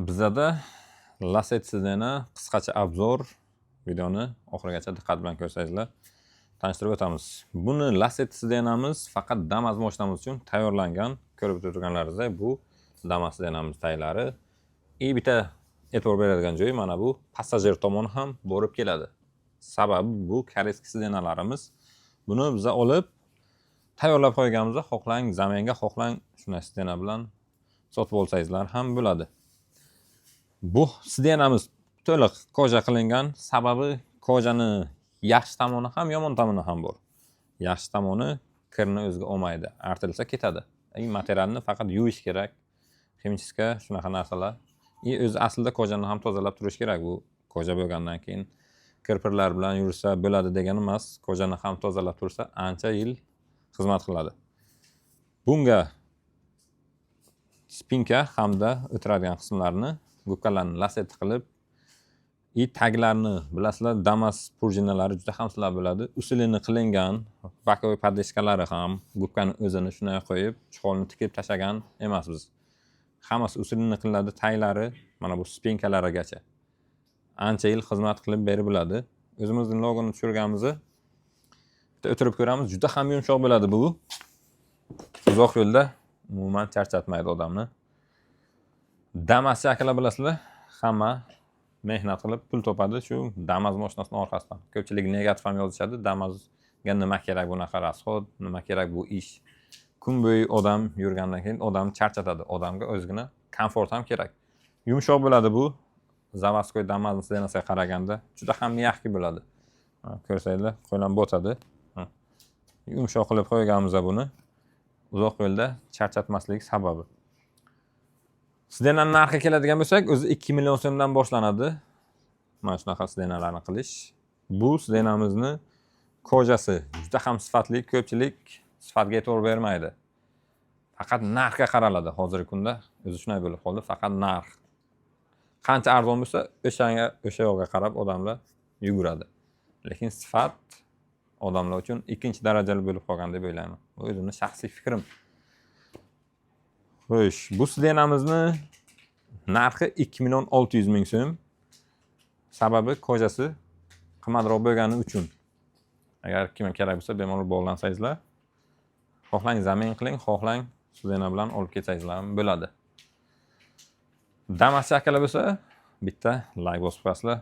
Bizada Laset Sedena qisqacha obzor videoni oxirigacha diqqat bilan ko'rsangizlar tanishtirib o'tamiz. Buni Laset Sedenamiz faqat Damas mashinamiz uchun tayyorlangan. Ko'rib turganlaringizdek, bu Damas Sedenamiz taylari. Bitta e'tibor beradigan joyi mana bu passajir tomoni ham borib keladi. Sababi bu koreyskiy Sedenalarimiz. Buni biz olib tayyorlab qo'yganimizda xohlang zaminga, xohlang shunday Sedena bilan sotib olsangizlar ham bo'ladi. Bu Sedenamiz to'liq koja qilingan, sababi kojani yaxshi tomoni ham, yomon tomoni ham bor. Yaxshi tomoni kirni o'ziga olmaydi, artilsa ketadi. Materialni faqat yuvish kerak. Ximchiska shunaqa narsalar. O'zi aslida kojani ham tozalab turish kerak. Bu koja bo'lgandan keyin kirpirlar bilan yursa bo'ladi degani emas. Kojani ham tozalab tursa ancha yil xizmat qiladi. Bunga spinka hamda o'tiradigan qismlarni gubkalarni laset qilib, taglarni bilasizlar, Damas prujinalari juda ham sizlar bo'ladi. Usulini qilingan, bokovoy podeshkalari ham gubkani o'zini shunday qo'yib, chuqurni tikib tashagan emas biz. Hammasi usulini qilinadi, taglari mana bu spinkalarigacha. Ancha yil xizmat qilib berib bo'ladi. O'zimizning logoni tushirganimizni o'tirib ko'ramiz, juda ham yumshoq bo'ladi bu. Uzoq yo'lda umuman charchatmaydi odamni. Damas shakllar bilasizlar, hamma mehnat qilib pul topadi shu Damas mashinasining orqasidan. Ko'pchilik negativ ham yozishadi. Damasga nima kerak bunaqa rasxod, nima kerak bu ish. Kun bo'yi odam yurgandan keyin odam charchatadi. Odamga o'zgina komfort ham kerak. Yumshoq bo'ladi bu. Zavaskoy Damas Sedenasiga qaraganda juda ham yaxshi bo'ladi. Ko'rsangizlar, qo'ylan botadi. Yumshoq qilib qo'yganmiz buni. Uzoq yo'lda charchatmaslik sababi. Sedenaning narxi keladigan bo'lsak, o'zi 2 million so'mdan boshlanadi. Mana shunaqa Sedenalarni qilish. Bu Sedenamizni kojasi juda ham sifatli, ko'pchilik sifatga e'tibor bermaydi. Faqat narxga qaraladi hozirgi kunda. O'zi shunday bo'lib qoldi, faqat narx. Qancha arzon bo'lsa, o'sha yoqqa qarab odamlar yuguradi. Lekin sifat odamlar uchun ikkinchi darajali bo'lib qolgan deb o'ylayman. Bu o'zimning shaxsiy fikrim. Xo'sh, bu Sedenamizni narxi 2 million 600 ming so'm. Sababi kojasi qimmatroq bo'lgani uchun. Agar kimga kerak bo'lsa, bemalol bog'lansangizlar, xohlang zamin qiling, xohlang Sedena bilan olib ketsangizlar ham bo'ladi. Damas shakllar bo'lsa, bitta like bosib qo'yasizlar.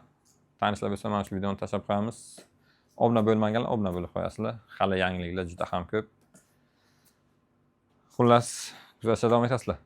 Tanishlar bo'lsa, mana shu videoni tashlab qo'yamiz. Obuna bo'lmaganlar obuna bo'lib qo'yasizlar. Hali yangiliklar juda ham ko'p. Xullas, kuzatishda davom etasizlar.